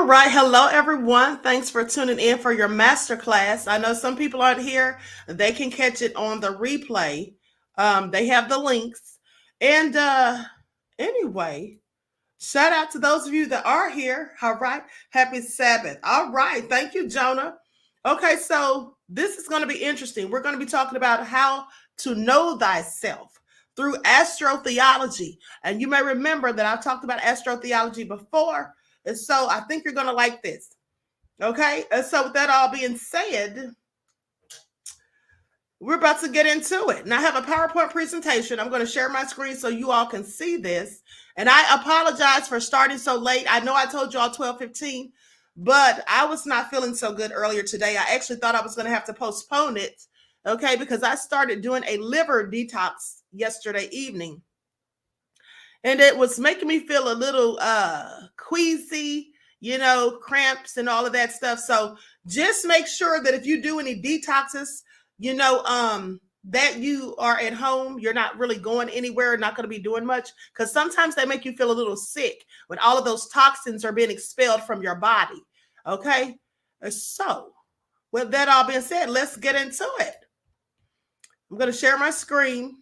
right. Hello, everyone. Thanks for tuning in for your masterclass. I know some people aren't here. They can catch it on the replay. They have the links. And anyway, shout out to those of you that are here. All right. Happy Sabbath. All right. Thank you, Jonah. Okay, so this is going to be interesting. We're going to be talking about how to know thyself through astrotheology. And you may remember that I've talked about astrotheology before. And so I think you're going to like this. Okay. And so with that all being said, we're about to get into it. And I have a PowerPoint presentation. I'm going to share my screen so you all can see this. And I apologize for starting so late. I know I told you all 12:15, but I was not feeling so good earlier today. I actually thought I was going to have to postpone it. Okay. Because I started doing a liver detox yesterday evening. And it was making me feel a little queasy, cramps and all of that stuff. So just make sure that if you do any detoxes, that you are at home, you're not really going anywhere, not going to be doing much, because sometimes they make you feel a little sick when all of those toxins are being expelled from your body. Okay. So with that all being said, let's get into it. I'm going to share my screen.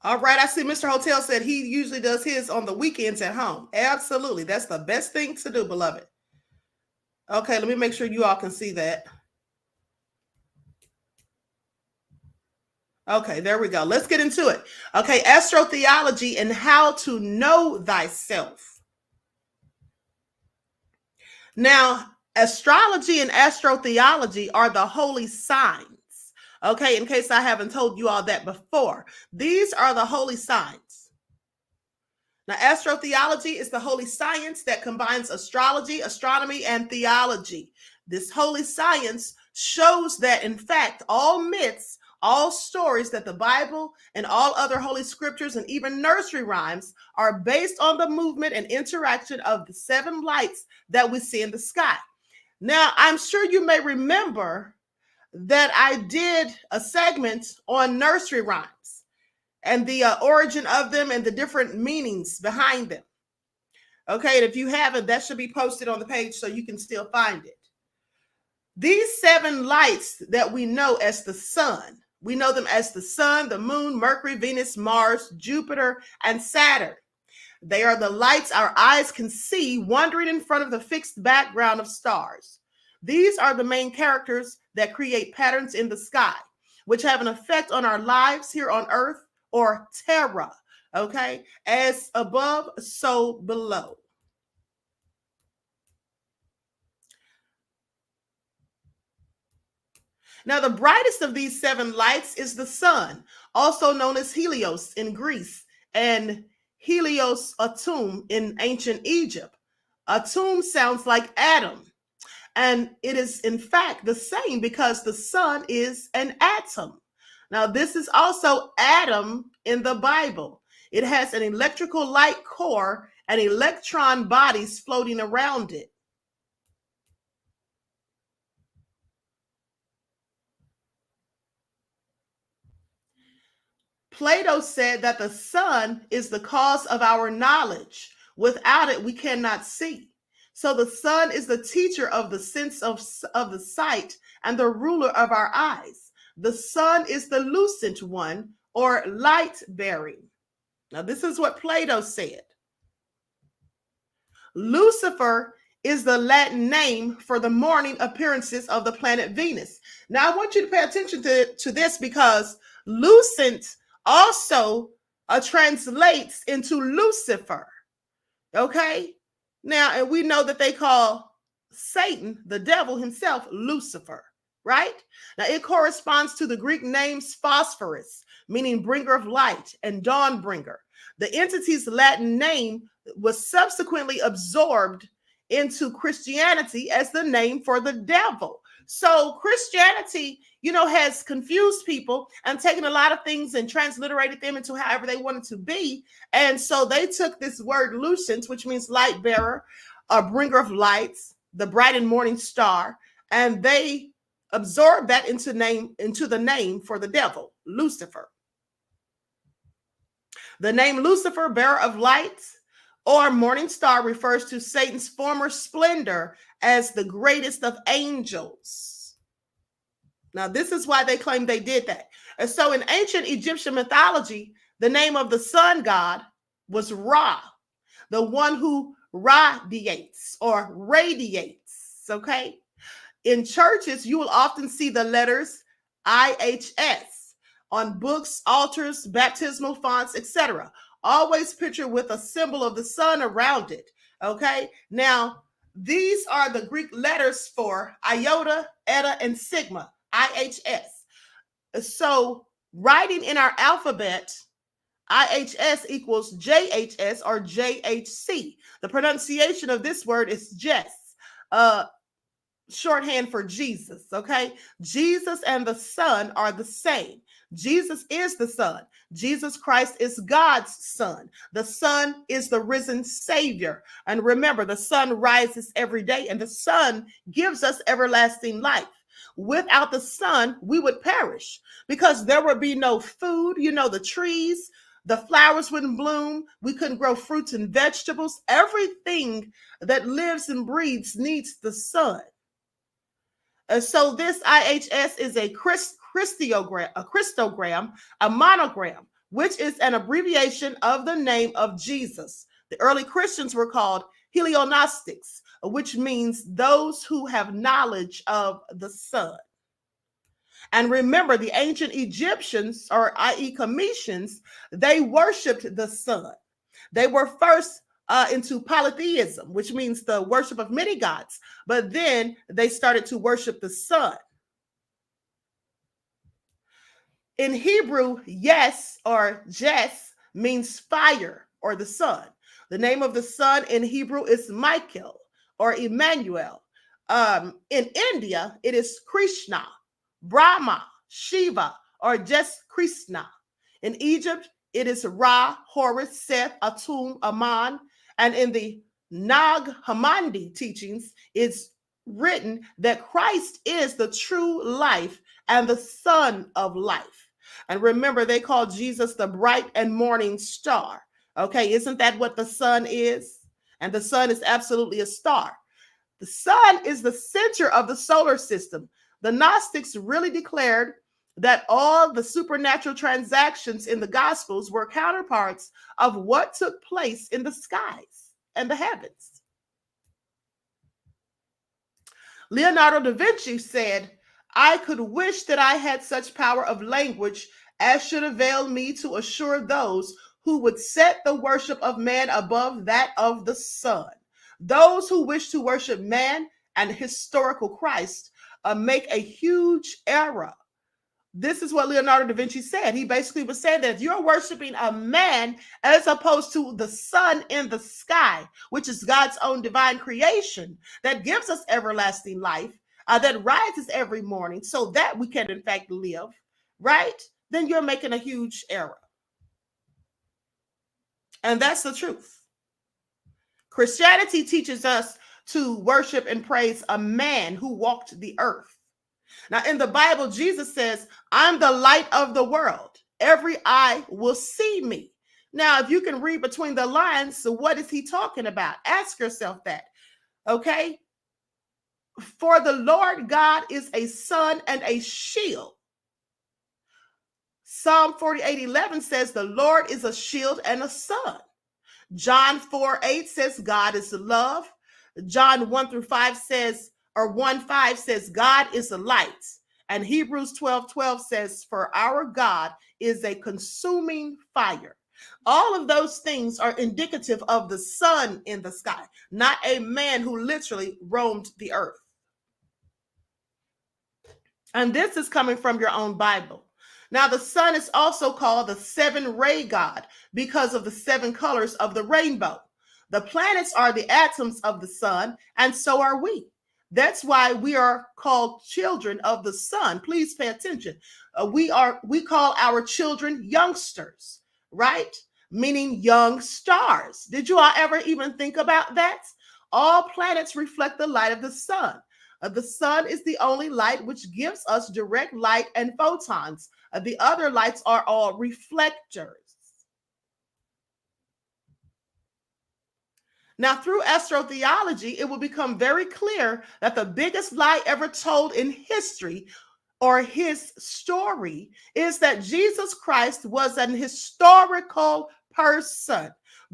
All right, I see Mr. Hotel said he usually does his on the weekends at home. Absolutely. That's the best thing to do, beloved. Okay, let me make sure you all can see that. Okay, there we go. Let's get into it. Okay, astrotheology and how to know thyself. Now, astrology and astrotheology are the holy signs. Okay, in case I haven't told you all that before, these are the holy signs. Now, astrotheology is the holy science that combines astrology, astronomy, and theology. This holy science shows that, in fact, all myths, all stories that the Bible and all other holy scriptures and even nursery rhymes are based on the movement and interaction of the seven lights that we see in the sky. Now, I'm sure you may remember that I did a segment on nursery rhymes and the origin of them and the different meanings behind them. Okay, and if you haven't, that should be posted on the page so you can still find it. These seven lights that we know as the sun, we know them as the sun, the moon, Mercury, Venus, Mars, Jupiter, and Saturn. They are the lights our eyes can see wandering in front of the fixed background of stars. These are the main characters that create patterns in the sky, which have an effect on our lives here on Earth, or terra, okay? As above, so below. Now, the brightest of these seven lights is the sun, also known as Helios in Greece, and Helios Atum in ancient Egypt. Atum sounds like atom. And it is, in fact, the same because the sun is an atom. Now, this is also atom in the Bible. It has an electrical light core and electron bodies floating around it. Plato said that the sun is the cause of our knowledge. Without it, we cannot see. So the sun is the teacher of the sense of the sight and the ruler of our eyes. The sun is the lucent one, or light bearing. Now, this is what Plato said. Lucifer is the Latin name for the morning appearances of the planet Venus. Now, I want you to pay attention to this because lucent also translates into Lucifer. Okay? Now, and we know that they call Satan, the devil himself, Lucifer, right? Now, it corresponds to the Greek names Phosphorus, meaning bringer of light, and dawn bringer. The entity's Latin name was subsequently absorbed into Christianity as the name for the devil. So Christianity, has confused people and taken a lot of things and transliterated them into however they wanted to be. And so they took this word lucent, which means light bearer, a bringer of lights, the bright and morning star, and they absorbed that into the name for the devil, Lucifer. The name Lucifer, bearer of light, or morning star, refers to Satan's former splendor as the greatest of angels. Now, this is why they claim they did that. And so in ancient Egyptian mythology, the name of the sun god was Ra, the one who radiates or radiates, okay? In churches, you will often see the letters IHS on books, altars, baptismal fonts, etc. Always pictured with a symbol of the sun around it, okay? Now, these are the Greek letters for iota, eta, and sigma, IHS. So writing in our alphabet, IHS equals JHS or JHC. The pronunciation of this word is Jess, shorthand for Jesus, okay? Jesus and the Son are the same. Jesus is the Son. Jesus Christ is God's Son. The Son is the risen Savior. And remember, the sun rises every day, and the sun gives us everlasting life. Without the sun, we would perish because there would be no food. You know, the trees, the flowers wouldn't bloom. We couldn't grow fruits and vegetables. Everything that lives and breathes needs the sun. So this IHS is a Christogram, a monogram, which is an abbreviation of the name of Jesus. The early Christians were called Heliognostics, which means those who have knowledge of the sun. And remember, the ancient Egyptians, or i.e. Cometians, they worshipped the sun. They were first into polytheism, which means the worship of many gods, but then they started to worship the sun. In Hebrew, yes or jes means fire or the sun. The name of the sun in Hebrew is Michael or Emmanuel. In India, it is Krishna, Brahma, Shiva, or just Krishna. In Egypt, it is Ra, Horus, Seth, Atum, Aman. And in the Nag Hammadi teachings, it's written that Christ is the true life and the Son of life. And remember, they call Jesus the bright and morning star. Okay, isn't that what the sun is? And the sun is absolutely a star. The sun is the center of the solar system. The Gnostics really declared that all the supernatural transactions in the Gospels were counterparts of what took place in the skies and the heavens. Leonardo da Vinci said, "I could wish that I had such power of language as should avail me to assure those who would set the worship of man above that of the sun. Those who wish to worship man and historical Christ make a huge error." This is what Leonardo da Vinci said. He basically was saying that if you're worshiping a man as opposed to the sun in the sky, which is God's own divine creation that gives us everlasting life, that rises every morning so that we can in fact live, right? Then you're making a huge error. And that's the truth. Christianity teaches us to worship and praise a man who walked the earth. Now, in the Bible, Jesus says, "I'm the light of the world. Every eye will see me." Now, if you can read between the lines, so what is he talking about? Ask yourself that, okay? For the Lord God is a sun and a shield. Psalm 48:11 says, "The Lord is a shield and a sun." John 4:8 says, "God is love." John 1-5 says, or 1:5 says, "God is a light." And Hebrews 12:12 says, "For our God is a consuming fire." All of those things are indicative of the sun in the sky, not a man who literally roamed the earth. And this is coming from your own Bible. Now, the sun is also called the seven-ray God because of the seven colors of the rainbow. The planets are the atoms of the sun, and so are we. That's why we are called children of the sun. Please pay attention. We call our children youngsters, right? Meaning young stars. Did you all ever even think about that? All planets reflect the light of the sun. The sun is the only light which gives us direct light and photons. The other lights are all reflectors. Now, through astrotheology, it will become very clear that the biggest lie ever told in history, or his story, is that Jesus Christ was an historical person.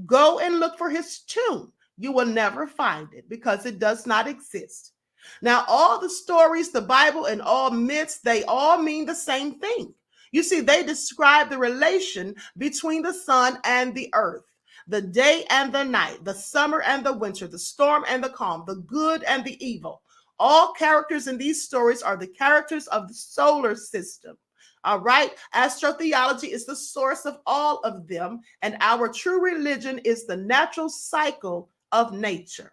Go and look for his tomb. You will never find it because it does not exist. Now, all the stories, the Bible, and all myths, they all mean the same thing. You see, they describe the relation between the sun and the earth, the day and the night, the summer and the winter, the storm and the calm, the good and the evil. All characters in these stories are the characters of the solar system. All right. Astrotheology is the source of all of them, and our true religion is the natural cycle of nature.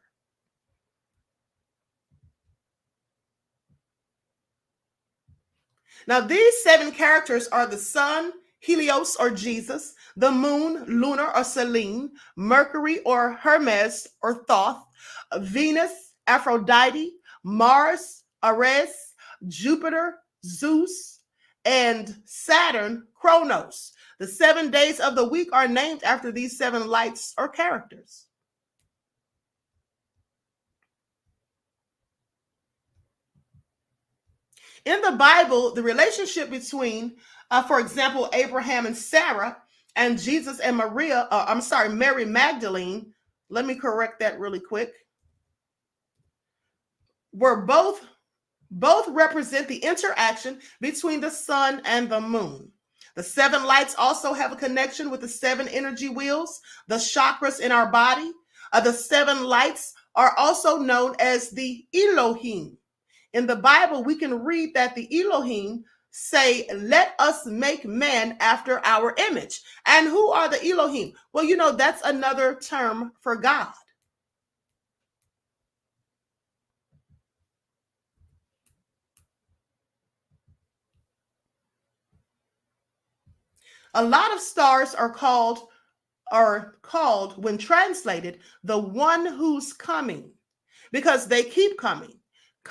Now, these 7 characters are the sun, Helios or Jesus, the moon, Lunar or Selene, Mercury or Hermes or Thoth, Venus, Aphrodite, Mars, Ares, Jupiter, Zeus, and Saturn, Kronos. The 7 days of the week are named after these 7 lights or characters. In the Bible, the relationship between, for example, Abraham and Sarah, and Jesus and Mary Magdalene, let me correct that really quick, were both represent the interaction between the sun and the moon. The 7 lights also have a connection with the 7 energy wheels, the chakras in our body. The 7 lights are also known as the Elohim. In the Bible, we can read that the Elohim say, "Let us make man after our image." And who are the Elohim? Well, that's another term for God. A lot of stars are called, when translated, the one who's coming, because they keep coming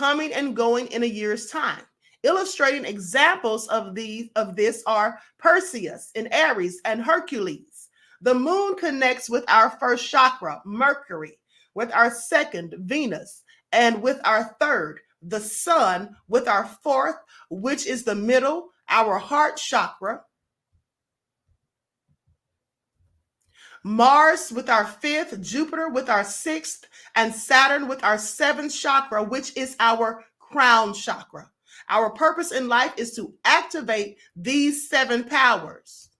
and going in a year's time. Illustrating examples of this are Perseus and Aries and Hercules. The moon connects with our first chakra, Mercury, with our second, Venus, and with our third, the sun, with our fourth, which is the middle, our heart chakra, Mars with our 5th, Jupiter with our 6th, and Saturn with our 7th chakra, which is our crown chakra. Our purpose in life is to activate these 7 powers.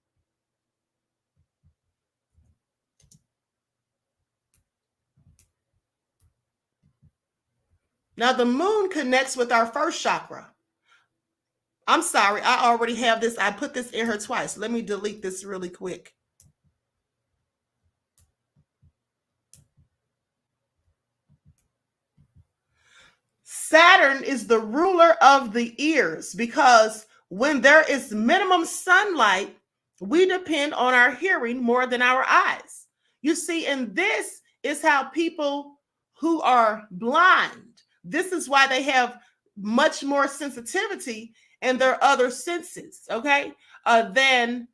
Now, the moon connects with our first chakra. I'm sorry, I already have this. I put this in here twice. Let me delete this really quick. Saturn is the ruler of the ears, because when there is minimum sunlight, we depend on our hearing more than our eyes. You see, and this is how people who are blind, this is why they have much more sensitivity in their other senses, okay, than,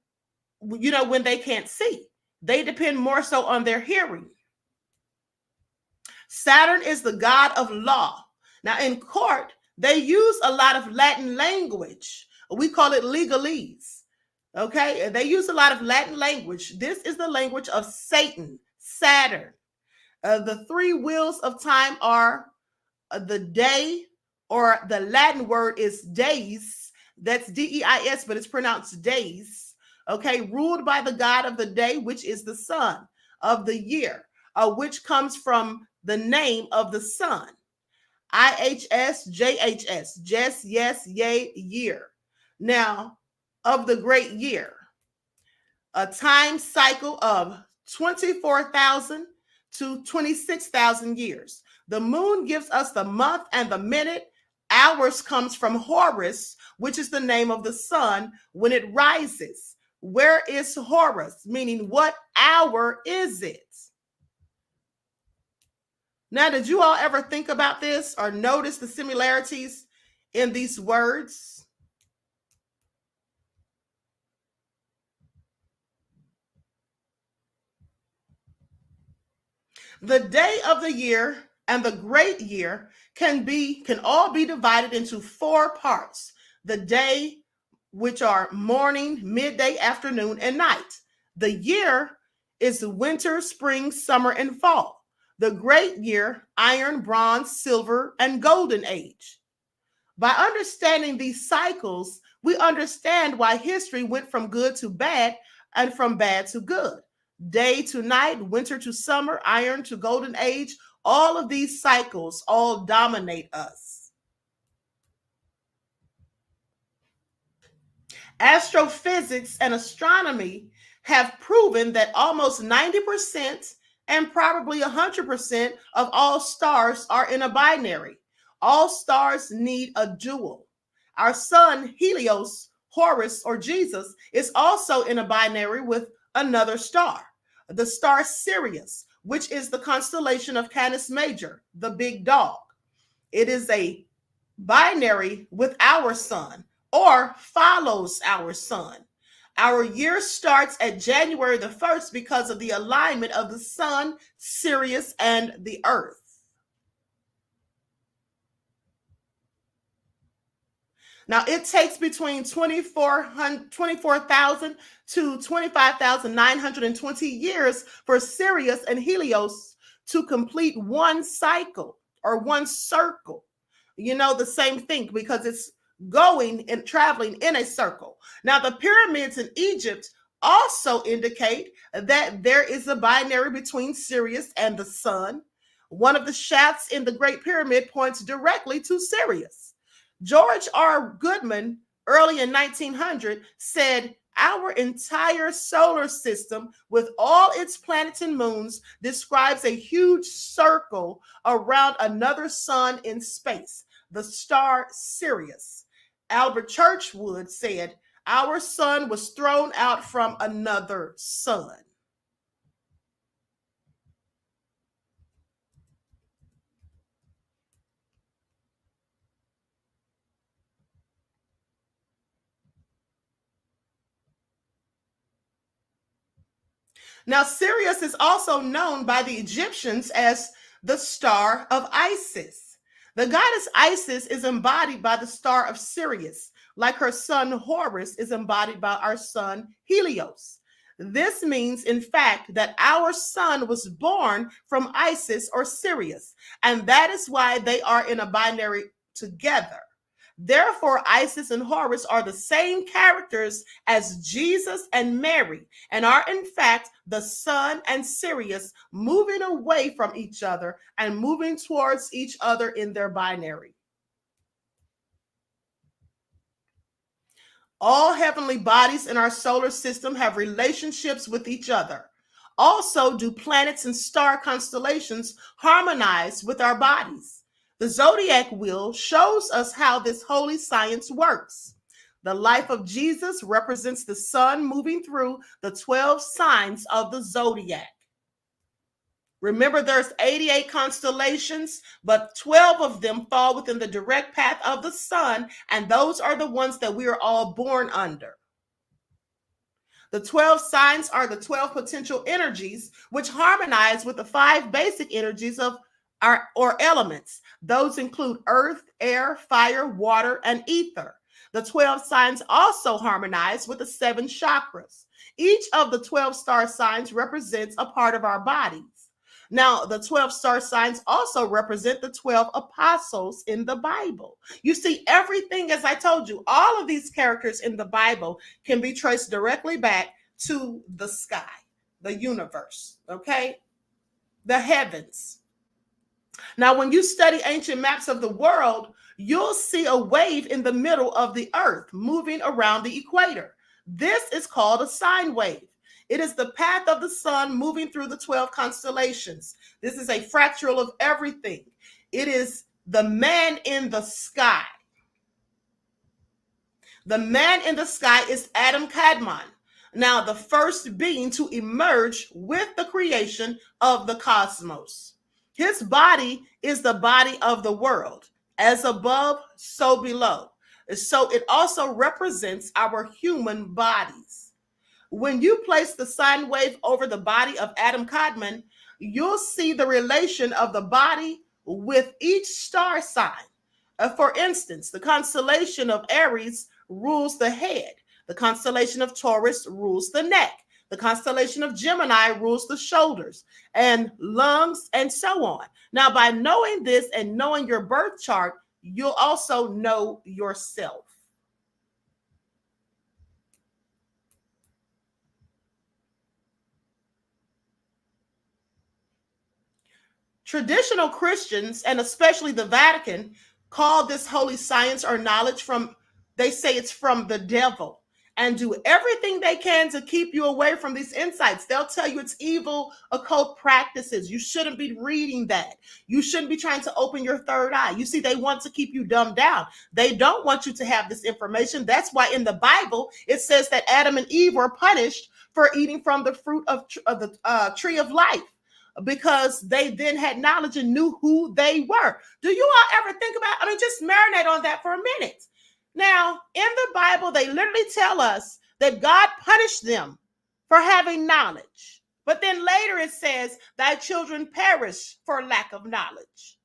when they can't see. They depend more so on their hearing. Saturn is the god of law. Now, in court, they use a lot of Latin language. We call it legalese. Okay, they use a lot of Latin language. This is the language of Satan, Saturn. The 3 wheels of time are the day, or the Latin word is days. That's D-E-I-S, but it's pronounced days. Okay, ruled by the god of the day, which is the sun, of the year, which comes from the name of the sun. IHS, JHS, just, yes, yay, year. Now, of the great year, a time cycle of 24,000 to 26,000 years. The moon gives us the month and the minute. Hours comes from Horus, which is the name of the sun when it rises. Where is Horus? Meaning, what hour is it? Now, did you all ever think about this or notice the similarities in these words? The day of the year and the great year can all be divided into four parts. The day, which are morning, midday, afternoon, and night. The year is winter, spring, summer, and fall. The great year, iron, bronze, silver, and golden age. By understanding these cycles, we understand why history went from good to bad and from bad to good. Day to night, winter to summer, iron to golden age, all of these cycles all dominate us. Astrophysics and astronomy have proven that almost 90% and probably 100% of all stars are in a binary. All stars need a dual. Our sun, Helios, Horus, or Jesus, is also in a binary with another star. The star Sirius, which is the constellation of Canis Major, the big dog. It is a binary with our sun or follows our sun. Our year starts at January the 1st because of the alignment of the sun, Sirius, and the earth. Now, it takes between 24,000 to 25,920 years for Sirius and Helios to complete one cycle or one circle. You know, the same thing because it's going and traveling in a circle. Now, the pyramids in Egypt also indicate that there is a binary between Sirius and the sun. One of the shafts in the Great Pyramid points directly to Sirius. George R. Goodman, early in 1900, said, "Our entire solar system, with all its planets and moons, describes a huge circle around another sun in space, the star Sirius." Albert Churchwood said, "Our sun was thrown out from another sun." Now, Sirius is also known by the Egyptians as the star of Isis. The goddess Isis is embodied by the star of Sirius, like her son Horus is embodied by our sun Helios. This means, in fact, that our sun was born from Isis or Sirius, and that is why they are in a binary together. Therefore, Isis and Horus are the same characters as Jesus and Mary and are, in fact, the sun and Sirius moving away from each other and moving towards each other in their binary. All heavenly bodies in our solar system have relationships with each other. Also, do planets and star constellations harmonize with our bodies? The zodiac wheel shows us how this holy science works. The life of Jesus represents the sun moving through the 12 signs of the zodiac. Remember, there's 88 constellations, but 12 of them fall within the direct path of the sun, and those are the ones that we are all born under. The 12 signs are the 12 potential energies, which harmonize with the 5 basic energies of our elements. Those include earth, air, fire, water, and ether. The 12 signs also harmonize with the 7 chakras. Each of the 12 star signs represents a part of our bodies. Now, the 12 star signs also represent the 12 apostles in the Bible. You see, everything, as I told you, all of these characters in the Bible can be traced directly back to the sky, the universe, okay? The heavens. Now, when you study ancient maps of the world, you'll see a wave in the middle of the earth moving around the equator. This is called a sine wave. It is the path of the sun moving through the 12 constellations. This is a fractal of everything. It is the man in the sky. The man in the sky is Adam Kadmon. Now, the first being to emerge with the creation of the cosmos. His body is the body of the world, as above, so below. So it also represents our human bodies. When you place the sine wave over the body of Adam Codman, you'll see the relation of the body with each star sign. For instance, the constellation of Aries rules the head. The constellation of Taurus rules the neck. The constellation of Gemini rules the shoulders and lungs and so on. Now, by knowing this and knowing your birth chart, you'll also know yourself. Traditional Christians, and especially the Vatican, call this holy science or knowledge from, they say it's from the devil, and do everything they can to keep you away from these insights. They'll tell you it's evil occult practices. You shouldn't be reading that. You shouldn't be trying to open your third eye. You see, they want to keep you dumbed down. They don't want you to have this information. That's why in the Bible, it says that Adam and Eve were punished for eating from the fruit of the tree of life, because they then had knowledge and knew who they were. Do you all ever think about, just marinate on that for a minute. Now, in the Bible, they literally tell us that God punished them for having knowledge. But then later it says, thy children perish for lack of knowledge.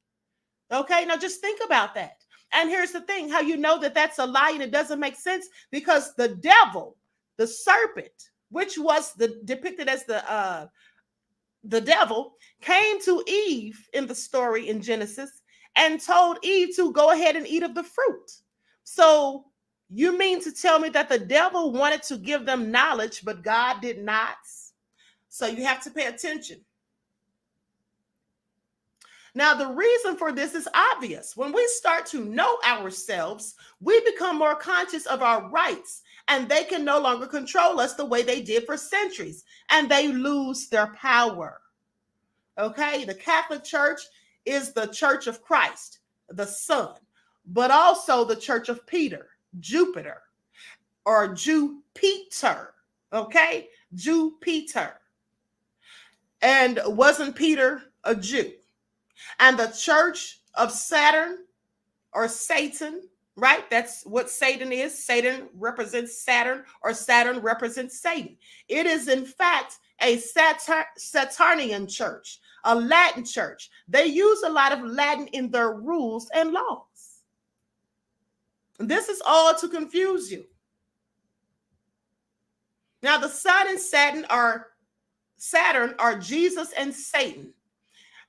Okay, now just think about that. And here's the thing, how you know that that's a lie and it doesn't make sense, because the devil, the serpent, which was depicted as the devil, came to Eve in the story in Genesis and told Eve to go ahead and eat of the fruit. So you mean to tell me that the devil wanted to give them knowledge, but God did not? So you have to pay attention. Now, the reason for this is obvious. When we start to know ourselves, we become more conscious of our rights, and they can no longer control us the way they did for centuries, and they lose their power. Okay, the Catholic Church is the Church of Christ, the Son, but also the Church of Peter, Jupiter, or Jupiter. Okay, Jupiter. And wasn't Peter a Jew? And the Church of Saturn, or Satan, right? That's what Satan is. Satan represents Saturn, or Saturn represents Satan. It is, in fact, a Saturnian church, a Latin church. They use a lot of Latin in their rules and laws. This is all to confuse you. Now, the Sun and Saturn are Jesus and Satan.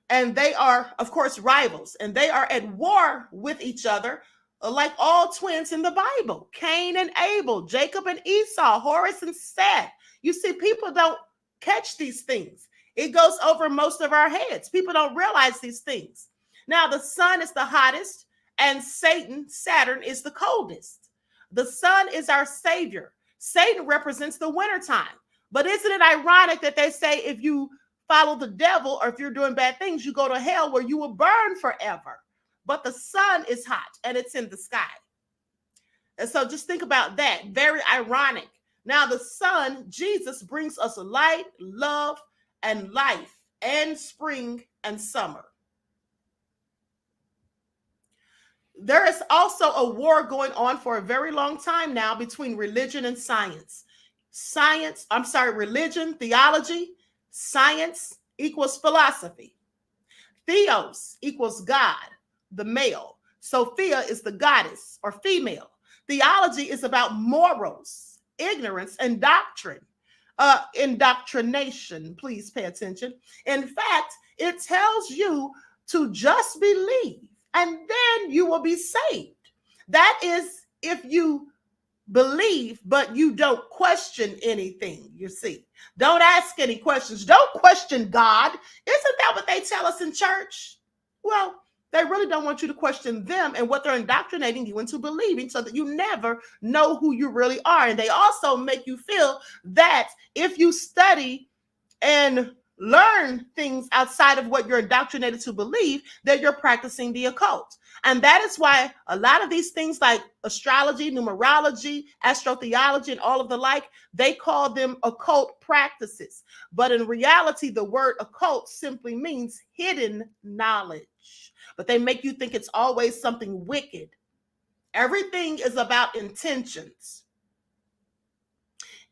And they are, of course, rivals. And they are at war with each other, like all twins in the Bible. Cain and Abel, Jacob and Esau, Horus and Seth. You see, people don't catch these things. It goes over most of our heads. People don't realize these things. Now, the sun is the hottest, and Saturn is the coldest. The sun is our savior. Satan represents the wintertime. But isn't it ironic that they say if you follow the devil, or if you're doing bad things, you go to hell where you will burn forever? But the sun is hot and it's in the sky. And so just think about that. Very ironic. Now, the sun, Jesus, brings us light, love, and life, and spring and summer. There is also a war going on for a very long time now between religion and science. Religion, theology, science equals philosophy. Theos equals God, the male. Sophia is the goddess or female. Theology is about morals, ignorance, and doctrine. Indoctrination, please pay attention. In fact, it tells you to just believe, and then you will be saved. That is if you believe, but you don't question anything, you see. Don't ask any questions. Don't question God. Isn't that what they tell us in church? Well, they really don't want you to question them and what they're indoctrinating you into believing, so that you never know who you really are. And they also make you feel that if you study and learn things outside of what you're indoctrinated to believe, that you're practicing the occult. And that is why a lot of these things like astrology, numerology, astrotheology, and all of the like, they call them occult practices. But in reality, the word occult simply means hidden knowledge. But they make you think it's always something wicked. Everything is about intentions.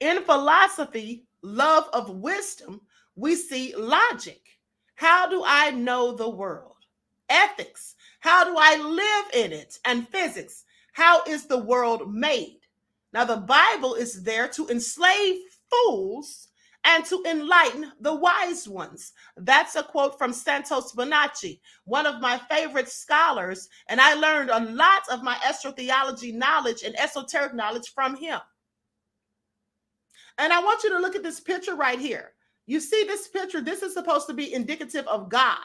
In philosophy, love of wisdom, we see logic. How do I know the world? Ethics. How do I live in it? And physics. How is the world made? Now, the Bible is there to enslave fools and to enlighten the wise ones. That's a quote from Santos Bonacci, one of my favorite scholars, and I learned a lot of my astrotheology knowledge and esoteric knowledge from him. And I want you to look at this picture right here. You see this picture? This is supposed to be indicative of God,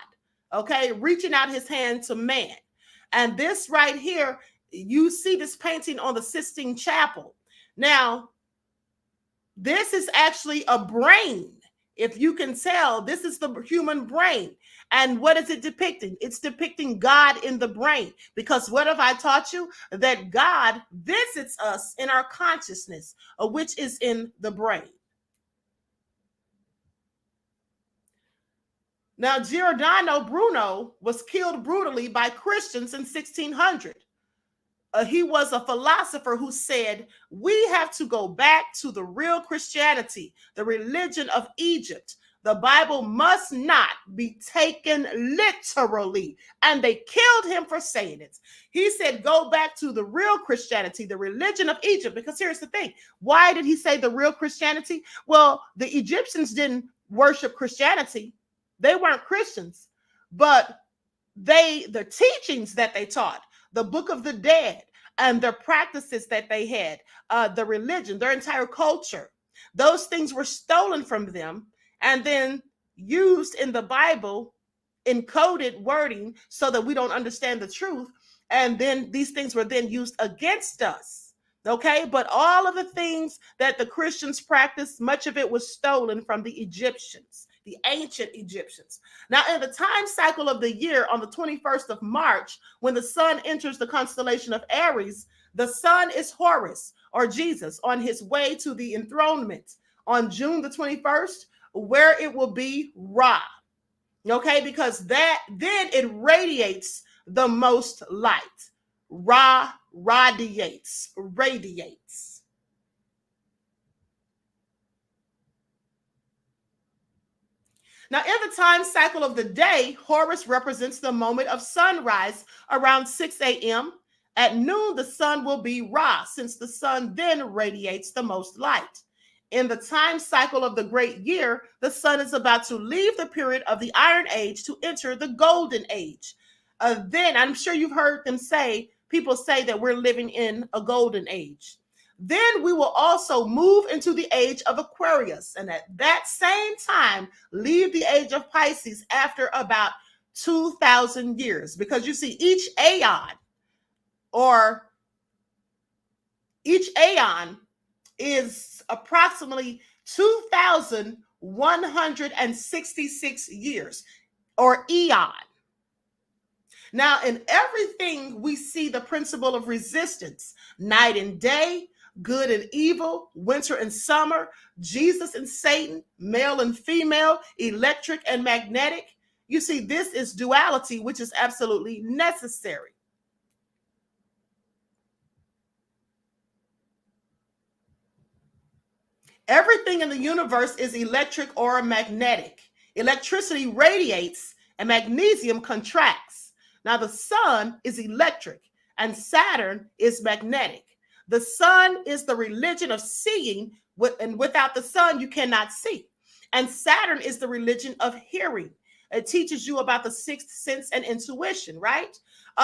okay, reaching out his hand to man. And this right here, you see this painting on the Sistine Chapel. Now, this is actually a brain. If you can tell, this is the human brain. And what is it depicting? It's depicting God in the brain. Because what have I taught you? That God visits us in our consciousness, which is in the brain. Now, Giordano Bruno was killed brutally by Christians in 1600. He was a philosopher who said, we have to go back to the real Christianity, the religion of Egypt. The Bible must not be taken literally. And they killed him for saying it. He said, go back to the real Christianity, the religion of Egypt. Because here's the thing. Why did he say the real Christianity? Well, the Egyptians didn't worship Christianity. They weren't Christians. But the teachings that they taught, the Book of the Dead, and the practices that they had, the religion, their entire culture, those things were stolen from them and then used in the Bible, encoded wording so that we don't understand the truth. And then these things were then used against us. Okay, but all of the things that the Christians practiced, much of it was stolen from the Egyptians, the ancient Egyptians. Now, in the time cycle of the year, on the 21st of March, when the sun enters the constellation of Aries, the sun is Horus, or Jesus, on his way to the enthronement on June the 21st, where it will be Ra. Okay, because that then it radiates the most light. Ra radiates. Now, in the time cycle of the day, Horus represents the moment of sunrise around 6 a.m. At noon, the sun will be Ra, since the sun then radiates the most light. In the time cycle of the great year, the sun is about to leave the period of the Iron Age to enter the Golden Age. Then, I'm sure you've heard people say that we're living in a golden age. Then we will also move into the age of Aquarius, and at that same time leave the age of Pisces after about 2,000 years. Because you see, each aeon is approximately 2,166 years, or eon. Now, in everything, we see the principle of resistance, night and day, good and evil, winter and summer, Jesus and Satan, male and female, electric and magnetic. You see, this is duality, which is absolutely necessary. Everything in the universe is electric or magnetic. Electricity radiates and magnesium contracts. Now, the sun is electric and Saturn is magnetic. The sun is the religion of seeing, and without the sun, you cannot see. And Saturn is the religion of hearing. It teaches you about the sixth sense and intuition, right?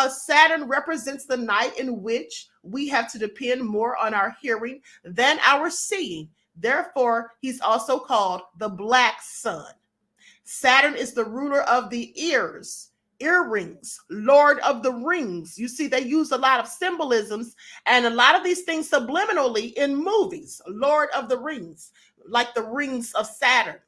Saturn represents the night in which we have to depend more on our hearing than our seeing. Therefore, he's also called the black sun. Saturn is the ruler of the ears, earrings, Lord of the rings. You see, they use a lot of symbolisms and a lot of these things subliminally in movies. Lord of the rings, like the rings of Saturn.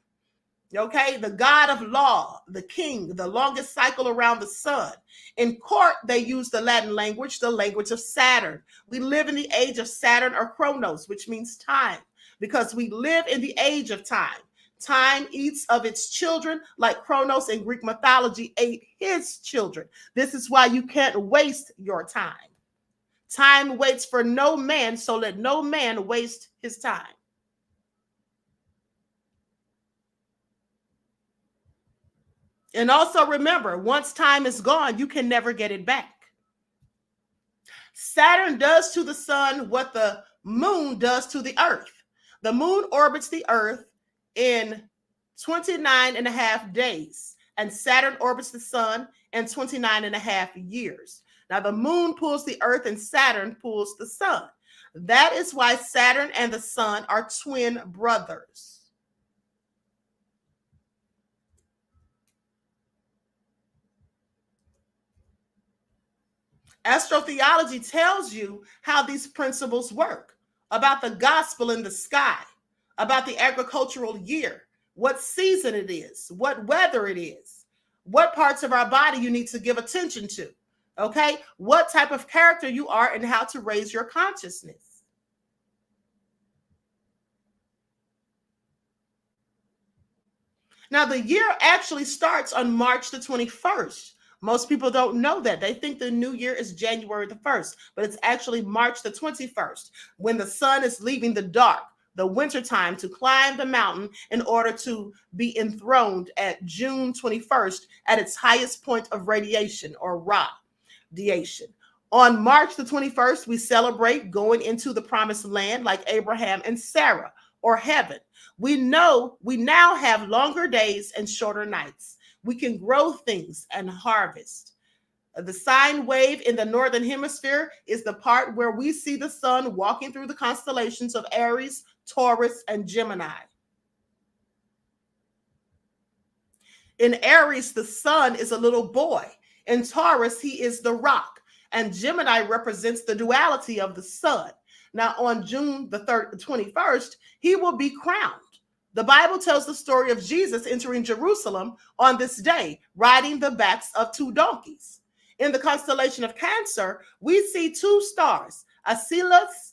Okay, the god of law, the king, the longest cycle around the sun. In court, they use the Latin language, the language of Saturn. We live in the age of Saturn or Chronos, which means time, because we live in the age of time. Time eats of its children, like Chronos in Greek mythology ate his children. This is why you can't waste your time. Time waits for no man, so let no man waste his time. And also remember, once time is gone, you can never get it back. Saturn does to the sun what the moon does to the earth. The moon orbits the earth in 29 and a half days, and Saturn orbits the sun in 29 and a half years. Now, the moon pulls the earth and Saturn pulls the sun. That is why Saturn and the sun are twin brothers. Astrotheology tells you how these principles work, about the gospel in the sky, about the agricultural year, what season it is, what weather it is, what parts of our body you need to give attention to, okay? What type of character you are and how to raise your consciousness. Now, the year actually starts on March the 21st. Most people don't know that. They think the new year is January the 1st, but it's actually March the 21st when the sun is leaving the dark, the winter time, to climb the mountain in order to be enthroned at June 21st at its highest point of radiation or radiation. On March the 21st, we celebrate going into the promised land like Abraham and Sarah, or heaven. We know we now have longer days and shorter nights. We can grow things and harvest. The sine wave in the northern hemisphere is the part where we see the sun walking through the constellations of Aries, Taurus, and Gemini. In Aries, the sun is a little boy. In Taurus, he is the rock. And Gemini represents the duality of the sun. Now, on June the 21st, he will be crowned. The Bible tells the story of Jesus entering Jerusalem on this day, riding the backs of two donkeys. In the constellation of Cancer, we see two stars, Achelous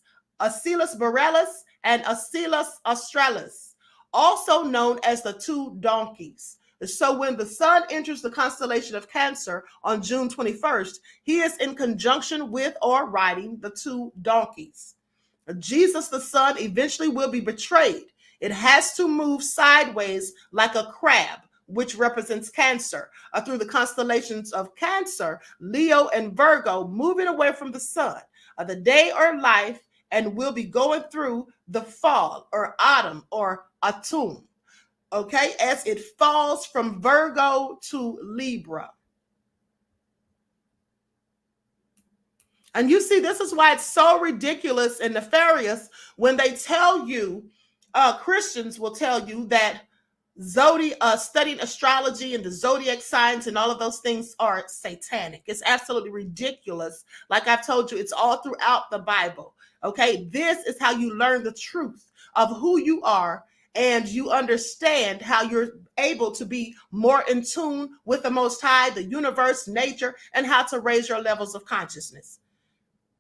Borealis, and Achelous Australis, also known as the two donkeys. So when the sun enters the constellation of Cancer on June 21st, he is in conjunction with or riding the two donkeys. Jesus the Son eventually will be betrayed. It has to move sideways like a crab, which represents Cancer, through the constellations of Cancer, Leo, and Virgo, moving away from the sun, the day or life, and will be going through the fall or autumn or autumn, okay, as it falls from Virgo to Libra. And you see, this is why it's so ridiculous and nefarious when they tell you, Christians will tell you that studying astrology and the zodiac signs and all of those things are satanic. It's absolutely ridiculous. Like I've told you, it's all throughout the Bible. Okay, this is how you learn the truth of who you are, and you understand how you're able to be more in tune with the Most High, the universe, nature, and how to raise your levels of consciousness.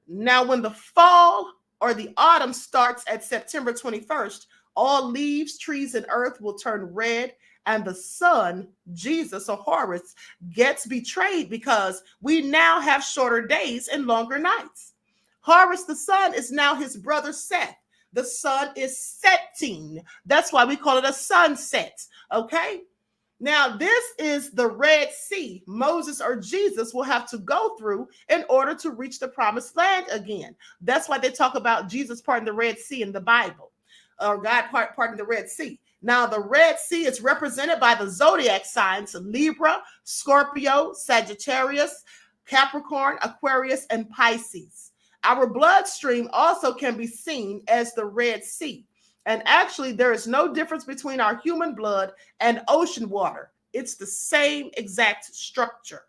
Now, when the fall or the autumn starts at September 21st, all leaves, trees, and earth will turn red, and the sun, Jesus or Horus, gets betrayed because we now have shorter days and longer nights. Horus, the sun, is now his brother Seth. The sun is setting. That's why we call it a sunset, okay? Now, this is the Red Sea Moses or Jesus will have to go through in order to reach the promised land again. That's why they talk about Jesus parting the Red Sea in the Bible, or God parting the Red Sea. Now, the Red Sea is represented by the zodiac signs Libra, Scorpio, Sagittarius, Capricorn, Aquarius, and Pisces. Our bloodstream also can be seen as the Red Sea. And actually, there is no difference between our human blood and ocean water. It's the same exact structure.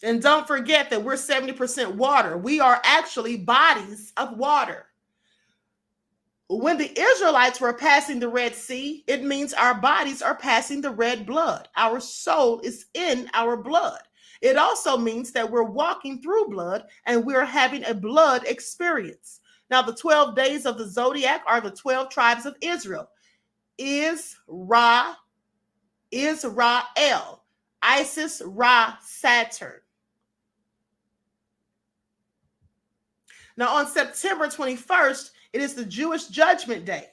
And don't forget that we're 70% water. We are actually bodies of water. When the Israelites were passing the Red Sea, it means our bodies are passing the red blood. Our soul is in our blood. It also means that we're walking through blood and we're having a blood experience. Now, the 12 days of the zodiac are the 12 tribes of Israel. Israel, Isis, Ra, Saturn. Now, on September 21st, it is the Jewish Judgment Day.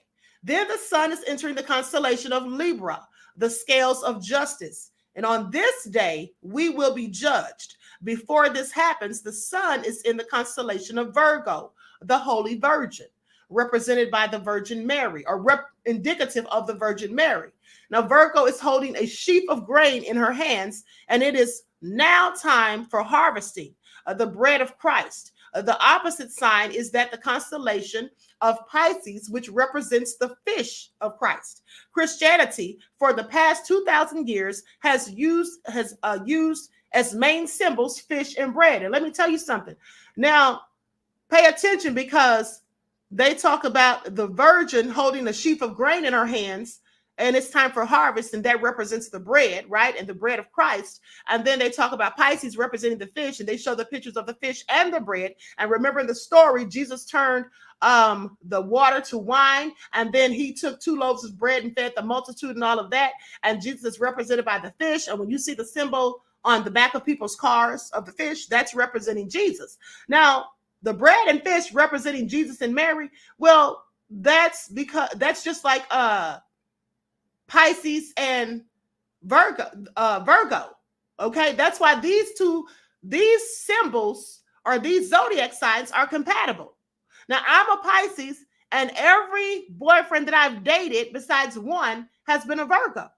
Then the sun is entering the constellation of Libra, the scales of justice. And on this day, we will be judged. Before this happens, the sun is in the constellation of Virgo, the Holy Virgin, represented by the Virgin Mary, or indicative of the Virgin Mary. Now, Virgo is holding a sheaf of grain in her hands, and it is now time for harvesting the bread of Christ. The opposite sign is that the constellation of Pisces, which represents the fish of Christ. Christianity, for the past 2,000 years, has used as main symbols fish and bread. And let me tell you something. Now, pay attention, because they talk about the virgin holding a sheaf of grain in her hands, and it's time for harvest, and that represents the bread, right? And the bread of Christ. And then they talk about Pisces representing the fish, and they show the pictures of the fish and the bread. And remember in the story, Jesus turned the water to wine, and then he took 2 loaves of bread and fed the multitude and all of that. And Jesus is represented by the fish. And when you see the symbol on the back of people's cars of the fish, that's representing Jesus. Now, the bread and fish representing Jesus and Mary, well, that's just like Pisces and Virgo. Okay, that's why these symbols or these zodiac signs are compatible. Now, I'm a Pisces, and every boyfriend that I've dated besides one has been a Virgo.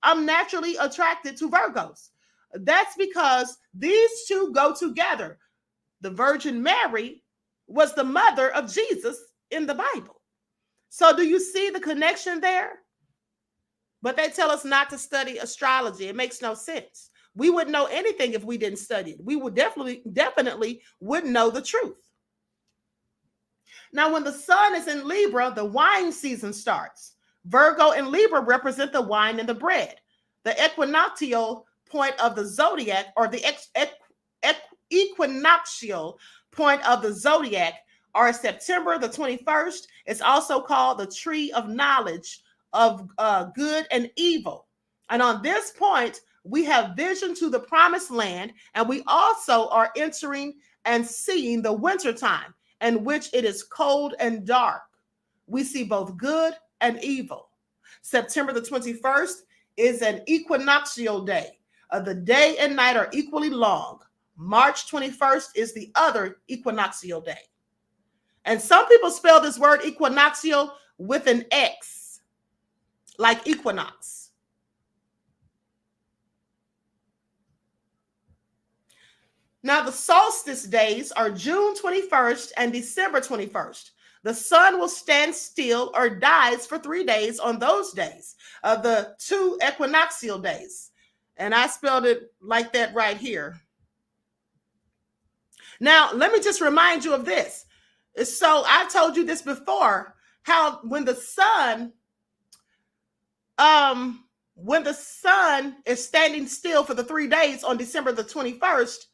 I'm naturally attracted to Virgos. That's because these two go together. The Virgin Mary was the mother of Jesus in the Bible. So do you see the connection there? But they tell us not to study astrology. It makes no sense. We wouldn't know anything if we didn't study it. We would definitely wouldn't know the truth. Now, when the sun is in Libra, the wine season starts. Virgo and Libra represent the wine and the bread. The equinoctial point of the zodiac, or the equinoctial point of the zodiac, are September the 21st. It's also called the tree of knowledge of good and evil. And on this point, we have vision to the promised land, and we also are entering and seeing the winter time, in which it is cold and dark. We see both good and evil. September the 21st is an equinoctial day. The day and night are equally long. March 21st is the other equinoctial day. And some people spell this word equinoctial with an X, like equinox. Now, the solstice days are June 21st and December 21st. The sun will stand still or dies for 3 days on those days, the 2 equinoctial days. And I spelled it like that right here. Now, let me just remind you of this. So I've told you this before, how when the sun is standing still for the 3 days on December the 21st,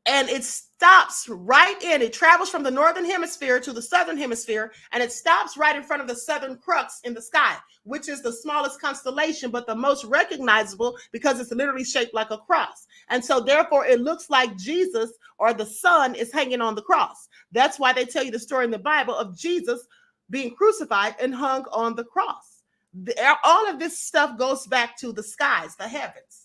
and it stops right in, it travels from the northern hemisphere to the southern hemisphere, and it stops right in front of the southern crux in the sky, which is the smallest constellation, but the most recognizable because it's literally shaped like a cross. And so therefore it looks like Jesus or the sun is hanging on the cross. That's why they tell you the story in the Bible of Jesus being crucified and hung on the cross. All of this stuff goes back to the skies, the heavens.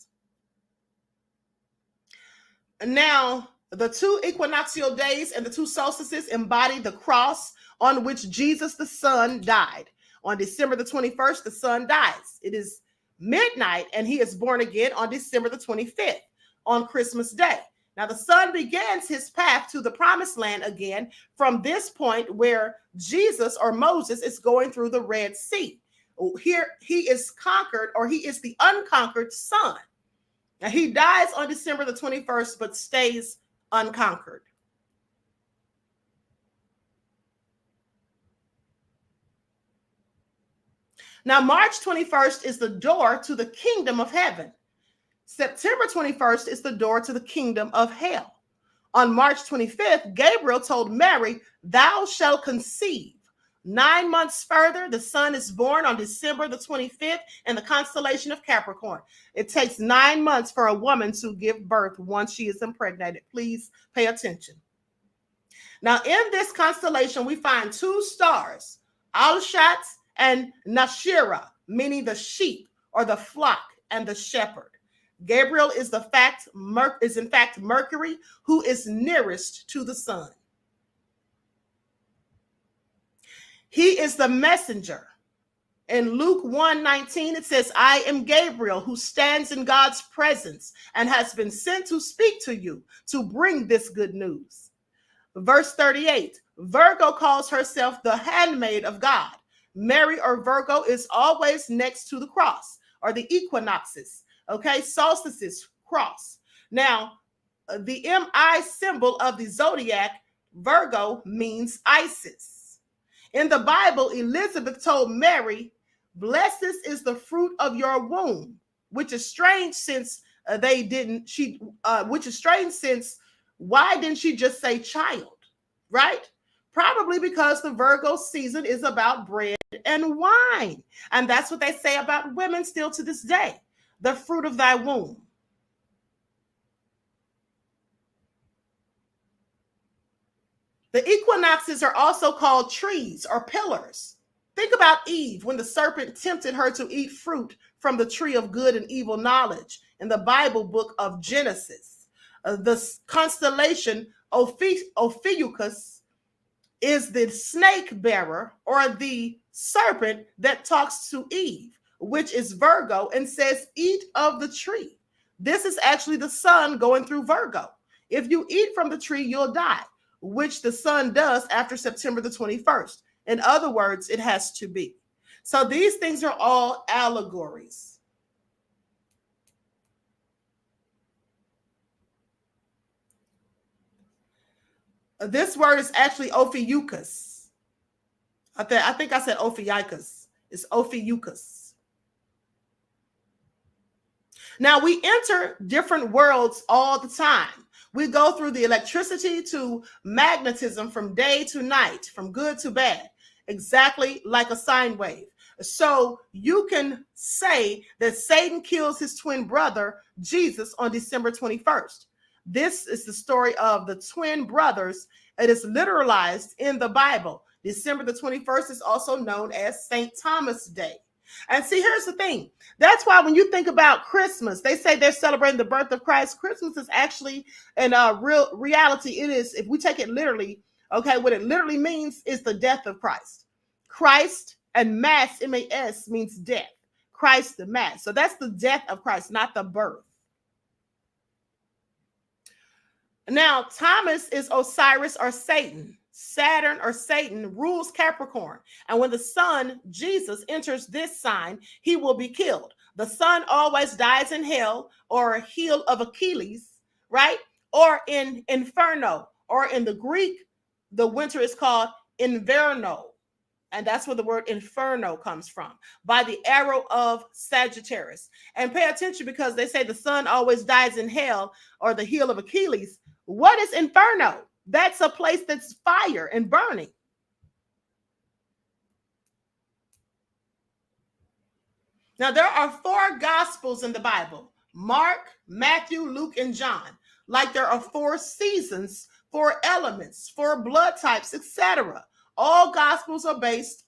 Now, the 2 equinoctial days and the 2 solstices embody the cross on which Jesus the Son died. On December the 21st, the Son dies. It is midnight, and he is born again on December the 25th, on Christmas Day. Now, the Son begins his path to the promised land again from this point where Jesus or Moses is going through the Red Sea. Here, he is conquered, or he is the unconquered Son. Now, he dies on December the 21st, but stays unconquered. Now, March 21st is the door to the kingdom of heaven. September 21st is the door to the kingdom of hell. On March 25th, Gabriel told Mary, "Thou shalt conceive." 9 months further, the son is born on December the 25th in the constellation of Capricorn. It takes 9 months for a woman to give birth once she is impregnated. Please pay attention. Now, in this constellation, we find two stars, Alshat and Nashira, meaning the sheep or the flock and the shepherd. Gabriel is in fact Mercury, who is nearest to the sun. He is the messenger. In Luke 1:19, it says, "I am Gabriel, who stands in God's presence and has been sent to speak to you, to bring this good news." Verse 38, Virgo calls herself the handmaid of God. Mary or Virgo is always next to the cross or the equinoxes, okay? Solstices, cross. Now, the MI symbol of the zodiac, Virgo, means Isis. In the Bible, Elizabeth told Mary, "Blessed is the fruit of your womb," which is strange since why didn't she just say child, right? Probably because the Virgo season is about bread and wine. And that's what they say about women still to this day, the fruit of thy womb. The equinoxes are also called trees or pillars. Think about Eve when the serpent tempted her to eat fruit from the tree of good and evil knowledge in the Bible book of Genesis. The constellation Ophiuchus is the snake bearer or the serpent that talks to Eve, which is Virgo, and says, "Eat of the tree." This is actually the sun going through Virgo. If you eat from the tree, you'll die, which the sun does after September the 21st. In other words, it has to be. So these things are all allegories. This word is actually Ophiuchus. I think I said Ophiuchus. It's Ophiuchus. Now, we enter different worlds all the time. We go through the electricity to magnetism from day to night, from good to bad, exactly like a sine wave. So you can say that Satan kills his twin brother, Jesus, on December 21st. This is the story of the twin brothers. It is literalized in the Bible. December the 21st is also known as St. Thomas Day. And see, here's the thing. That's why when you think about Christmas, they say they're celebrating the birth of Christ. Christmas is actually, in real reality, it is, if we take it literally, okay, what it literally means is the death of Christ. Christ and mass, M-A-S, means death. Christ the mass. So that's the death of Christ, not the birth. Now, Thomas is Osiris or Satan. Saturn or Satan rules Capricorn. And when the sun, Jesus, enters this sign, he will be killed. The sun always dies in hell or heel of Achilles, right? Or in Inferno, or in the Greek, the winter is called Inverno. And that's where the word inferno comes from, by the arrow of Sagittarius. And pay attention, because they say the sun always dies in hell or the heel of Achilles. What is inferno? That's a place that's fire and burning. Now, there are 4 gospels in the Bible: Mark, Matthew, Luke, and John. Like there are 4 seasons, 4 elements, 4 blood types, etc. All gospels are based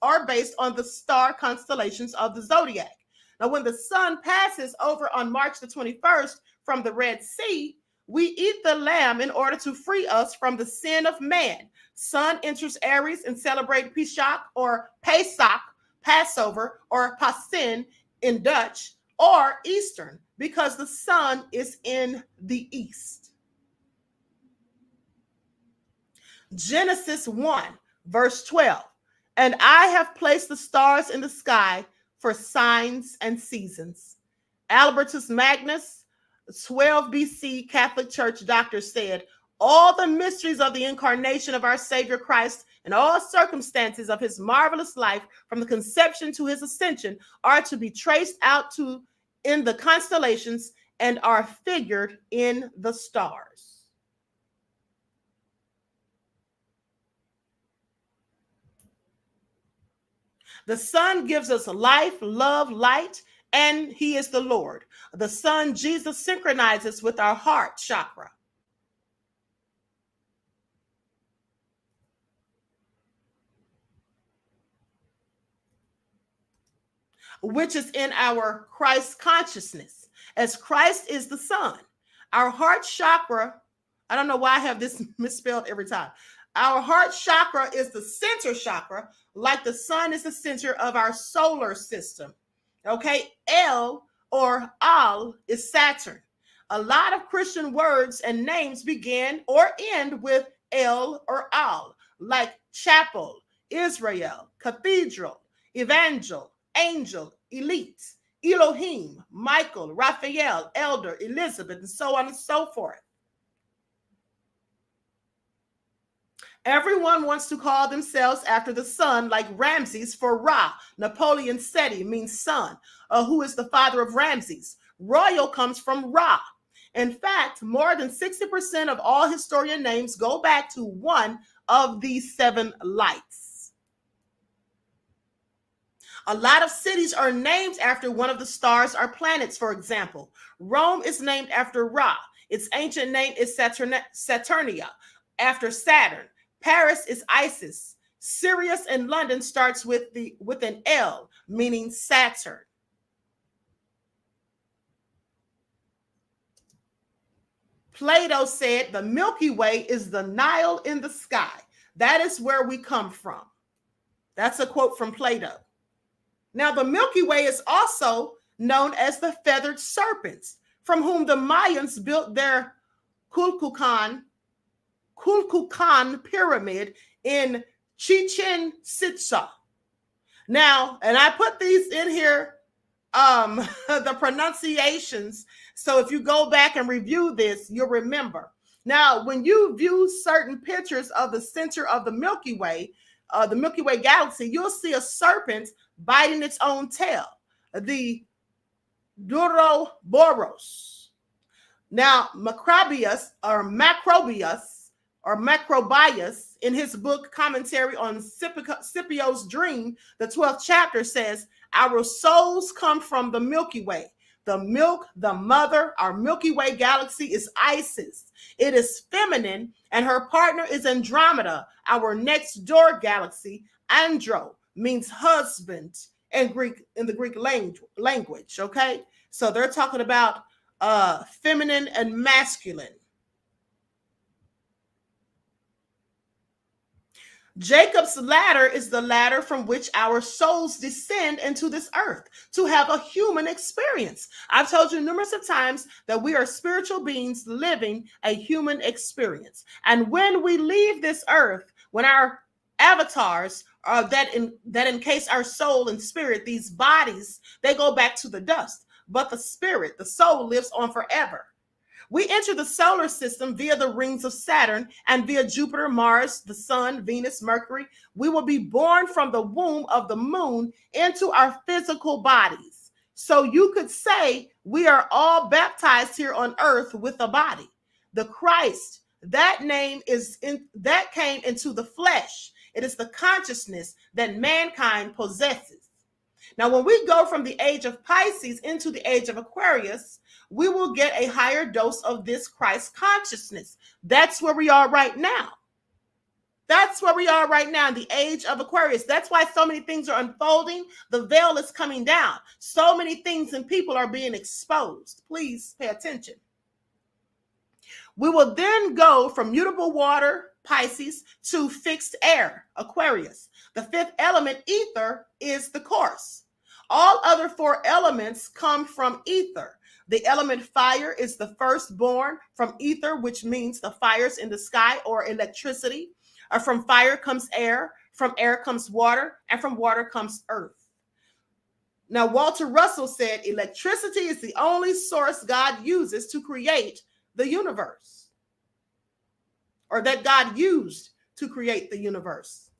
on the star constellations of the zodiac. Now, when the sun passes over on March the 21st from the Red Sea, we eat the lamb in order to free us from the sin of man. Sun enters Aries and celebrate Pesach or Pesach, Passover, or Pasen in Dutch, or Eastern, because the sun is in the east. Genesis 1, verse 12. And I have placed the stars in the sky for signs and seasons. Albertus Magnus, 12 BC Catholic Church doctor, said, All the mysteries of the incarnation of our Savior Christ and all circumstances of his marvelous life from the conception to his ascension are to be traced out to in the constellations and are figured in the stars. The sun gives us life, love, light, and he is the Lord. The sun, Jesus, synchronizes with our heart chakra. Which is in our Christ consciousness. As Christ is the sun, our heart chakra, I don't know why I have this misspelled every time. Our heart chakra is the center chakra, like the sun is the center of our solar system. Okay, El or Al is Saturn. A lot of Christian words and names begin or end with El or Al, like chapel, Israel, cathedral, evangel, angel, elite, Elohim, Michael, Raphael, elder, Elizabeth, and so on and so forth. Everyone wants to call themselves after the sun, like Ramses for Ra. Napoleon Seti means son, who is the father of Ramses. Royal comes from Ra. In fact, more than 60% of all historian names go back to one of these 7 lights. A lot of cities are named after one of the stars or planets, for example. Rome is named after Ra. Its ancient name is Saturnia, after Saturn. Paris is Isis. Sirius in London starts with an L, meaning Saturn. Plato said the Milky Way is the Nile in the sky. That is where we come from. That's a quote from Plato. Now, the Milky Way is also known as the feathered serpents, from whom the Mayans built their Kulkulkan pyramid in Chichen Itza. Now, and I put these in here, the pronunciations. So if you go back and review this, you'll remember. Now, when you view certain pictures of the center of the Milky Way galaxy, you'll see a serpent biting its own tail, the Duroboros. Now, Macrobius, in his book Commentary on Scipio's Dream, the 12th chapter says, our souls come from the Milky Way. The milk, the mother, our Milky Way galaxy is Isis. It is feminine, and her partner is Andromeda, our next door galaxy. Andro means husband in the Greek language. Okay, so they're talking about feminine and masculine. Jacob's ladder is the ladder from which our souls descend into this earth to have a human experience. I've told you numerous of times that we are spiritual beings living a human experience. And when we leave this earth, when our avatars that encase our soul and spirit, these bodies, they go back to the dust. But the spirit, the soul, lives on forever. We enter the solar system via the rings of Saturn and via Jupiter, Mars, the Sun, Venus, Mercury. We will be born from the womb of the moon into our physical bodies. So you could say we are all baptized here on earth with a body. The Christ, that name that came into the flesh. It is the consciousness that mankind possesses. Now, when we go from the age of Pisces into the age of Aquarius, we will get a higher dose of this Christ consciousness. That's where we are right now. That's where we are right now in the age of Aquarius. That's why so many things are unfolding. The veil is coming down. So many things and people are being exposed. Please pay attention. We will then go from mutable water, Pisces, to fixed air, Aquarius. The 5th element, ether, is the course. All other 4 elements come from ether. The element fire is the firstborn from ether, which means the fires in the sky or electricity. From fire comes air, from air comes water, and from water comes earth. Now, Walter Russell said, electricity is the only source God uses to create the universe. or that God used to create the universe.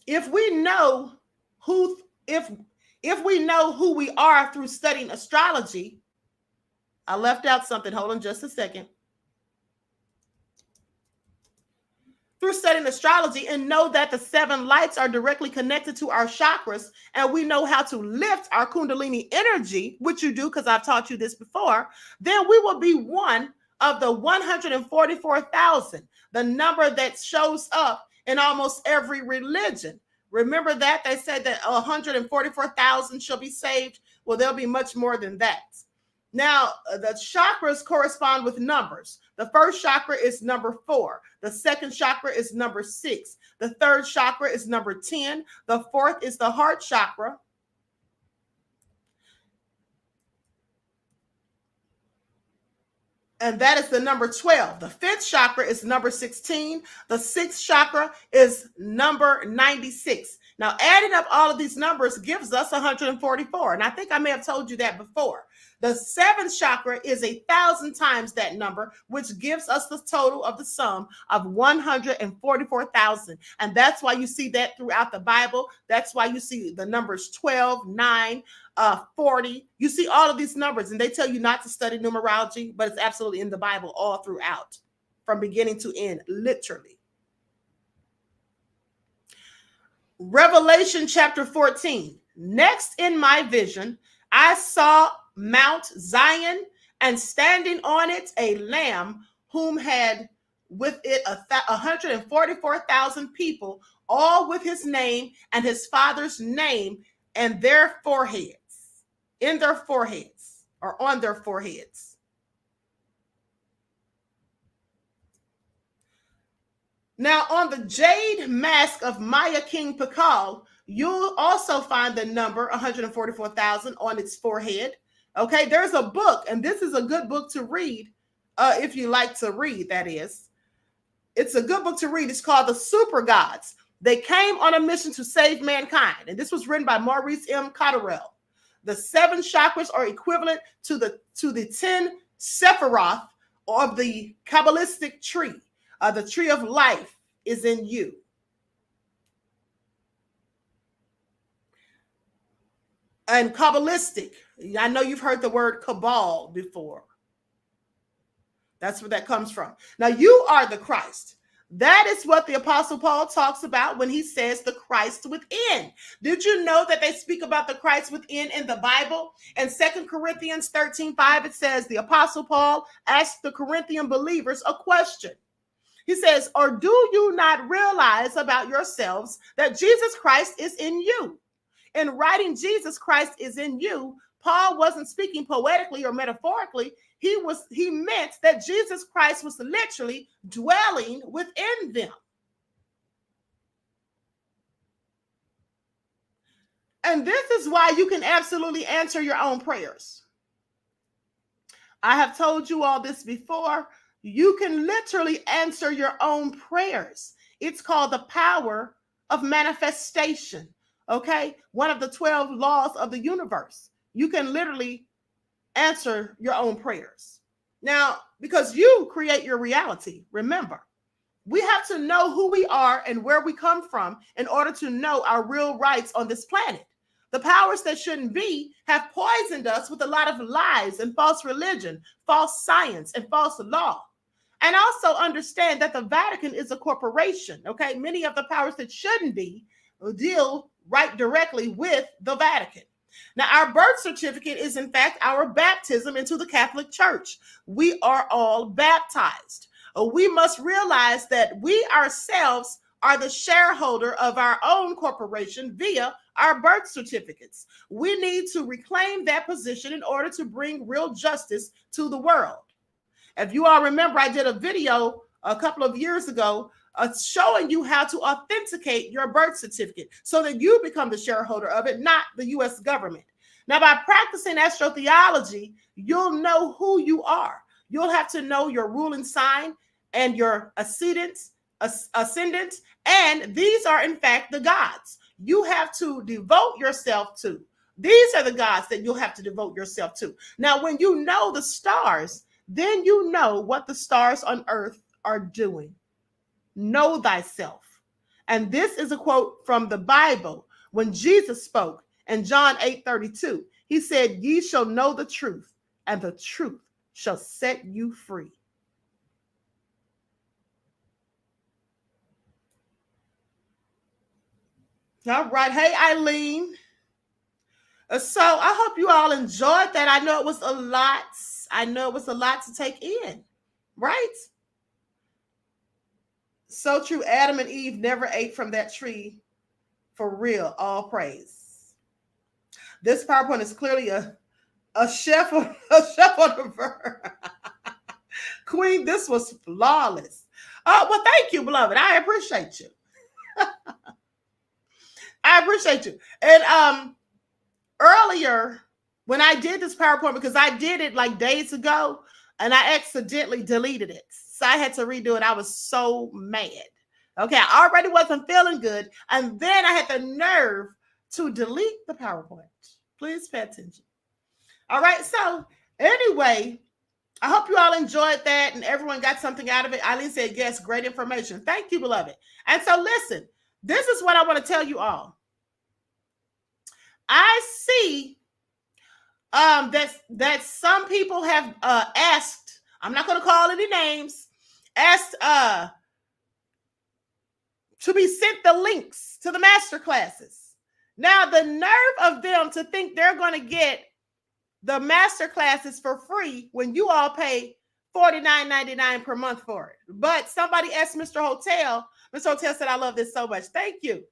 If we know who if we know who we are through studying astrology, I left out something. Hold on just a second. Through studying astrology and know that the 7 lights are directly connected to our chakras, and we know how to lift our kundalini energy, which you do because I've taught you this before, then we will be one of the 144,000, the number that shows up in almost every religion. Remember that they said that 144,000 shall be saved. Well, there'll be much more than that. Now, the chakras correspond with numbers. The first chakra is number 4. The second chakra is number 6. The third chakra is number 10. The fourth is the heart chakra. And that is the number 12. The fifth chakra is number 16. The sixth chakra is number 96. Now, adding up all of these numbers gives us 144. And I think I may have told you that before. The seventh chakra is 1,000 times that number, which gives us the total of the sum of 144,000. And that's why you see that throughout the Bible. That's why you see the numbers 12, 9, 40. You see all of these numbers, and they tell you not to study numerology, but it's absolutely in the Bible all throughout, from beginning to end, literally. Revelation chapter 14. Next in my vision, I saw Mount Zion, and standing on it a lamb whom had with it 144,000 people, all with his name and his father's name and their foreheads, in their foreheads, or on their foreheads. Now, on the jade mask of Maya King Pakal, you'll also find the number 144,000 on its forehead. Okay, there's a book, and this is a good book to read if you like to read, that is. It's a good book to read. It's called The Super Gods. They came on a mission to save mankind, and this was written by Maurice M. Cotterell. The 7 chakras are equivalent to the 10 Sephiroth of the Kabbalistic tree. The tree of life is in you. And Kabbalistic, I know you've heard the word cabal before. That's where that comes from. Now, you are the Christ. That is what the Apostle Paul talks about when he says the Christ within. Did you know that they speak about the Christ within in the Bible? In 2 Corinthians 13:5, it says the Apostle Paul asked the Corinthian believers a question. He says, or do you not realize about yourselves that Jesus Christ is in you? In writing Jesus Christ is in you, Paul wasn't speaking poetically or metaphorically. He meant that Jesus Christ was literally dwelling within them. And this is why you can absolutely answer your own prayers. I have told you all this before. You can literally answer your own prayers. It's called the power of manifestation. Okay, one of the 12 laws of the universe. You can literally answer your own prayers. Now, because you create your reality, remember, we have to know who we are and where we come from in order to know our real rights on this planet. The powers that shouldn't be have poisoned us with a lot of lies and false religion, false science, and false law. And also understand that the Vatican is a corporation, okay? Many of the powers that shouldn't be deal right directly with the Vatican. Now, our birth certificate is, in fact, our baptism into the Catholic Church. We are all baptized. We must realize that we ourselves are the shareholder of our own corporation via our birth certificates. We need to reclaim that position in order to bring real justice to the world. If you all remember, I did a video a couple of years ago showing you how to authenticate your birth certificate so that you become the shareholder of it, not the U.S. government. Now, by practicing astrotheology, you'll know who you are. You'll have to know your ruling sign and your ascendant, and these are, in fact, the gods you have to devote yourself to. These are the gods that you'll have to devote yourself to. Now, when you know the stars, then you know what the stars on earth are doing. Know thyself. And this is a quote from the Bible when Jesus spoke in John 8:32. He said, "Ye shall know the truth, and the truth shall set you free." All right. Hey, Eileen. So I hope you all enjoyed that. I know it was a lot. I know it was a lot to take in, right? So true. Adam and Eve never ate from that tree. For real. All praise. This PowerPoint is clearly a chef on the verb. Queen, this was flawless. Oh, well, thank you, beloved. I appreciate you. I appreciate you. And earlier, when I did this PowerPoint, because I did it like days ago, and I accidentally deleted it. So I had to redo it. I was so mad. Okay, I already wasn't feeling good. And then I had the nerve to delete the PowerPoint. Please pay attention. All right, so anyway, I hope you all enjoyed that and everyone got something out of it. Eileen said, yes, great information. Thank you, beloved. And so listen, this is what I want to tell you all. I see that some people have asked, I'm not going to call any names, asked to be sent the links to the master classes. Now, the nerve of them to think they're going to get the master classes for free when you all pay $49.99 per month for it. But somebody asked Mr. Hotel. Mr. Hotel said, I love this so much. Thank you.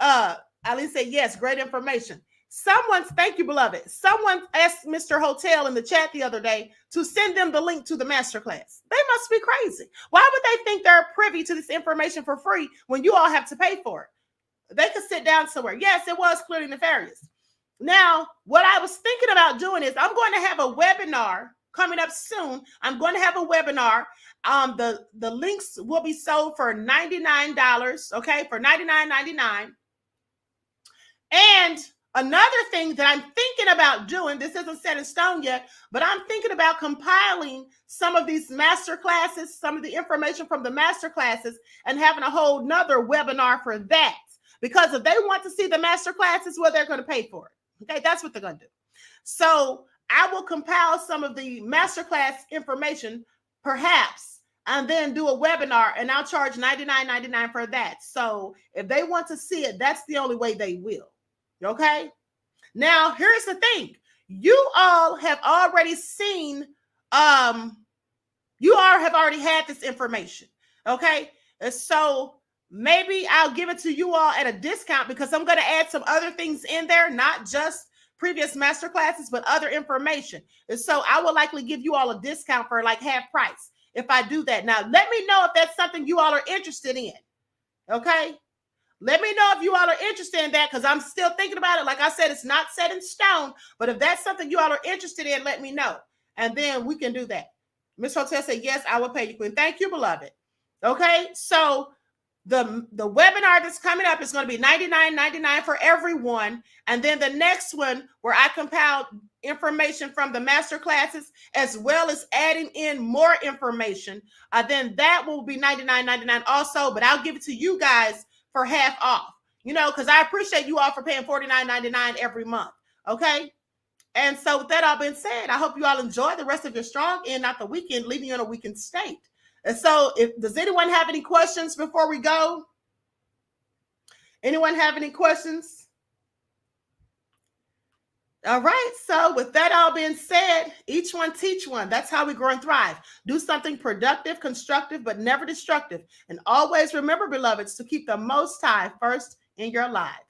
Eileen said, yes, great information. Thank you, beloved. Someone asked Mr. Hotel in the chat the other day to send them the link to the masterclass. They must be crazy. Why would they think they're privy to this information for free when you all have to pay for it? They could sit down somewhere. Yes, it was clearly nefarious. Now, what I was thinking about doing is I'm going to have a webinar coming up soon. I'm going to have a webinar. The links will be sold for $99, okay, for $99.99. And another thing that I'm thinking about doing, this isn't set in stone yet, but I'm thinking about compiling some of these master classes, some of the information from the master classes, and having a whole nother webinar for that. Because if they want to see the master classes, well, they're going to pay for it. Okay, that's what they're going to do. So I will compile some of the masterclass information, perhaps, and then do a webinar, and I'll charge $99.99 for that. So if they want to see it, that's the only way they will. Okay? Now, here's the thing. You all have already seen, you all have already had this information. Okay? And so maybe I'll give it to you all at a discount because I'm going to add some other things in there, not just previous master classes, but other information. And so I will likely give you all a discount for like half price if I do that. Now, let me know if that's something you all are interested in. Okay? Let me know if you all are interested in that because I'm still thinking about it. Like I said, it's not set in stone, but if that's something you all are interested in, let me know. And then we can do that. Ms. Hotel said, yes, I will pay you, Queen. Thank you, beloved. Okay? So the webinar that's coming up is going to be $99.99 for everyone. And then the next one where I compiled information from the master classes as well as adding in more information, then that will be $99.99 also, but I'll give it to you guys for half off, you know, because I appreciate you all for paying $49.99 every month. Okay. And so with that all being said, I hope you all enjoy the rest of your strong end, not the weekend, leaving you in a weakened state. And so does anyone have any questions before we go? Anyone have any questions? All right. So with that all being said, each one teach one. That's how we grow and thrive. Do something productive, constructive, but never destructive. And always remember, beloveds, to keep the Most High first in your lives.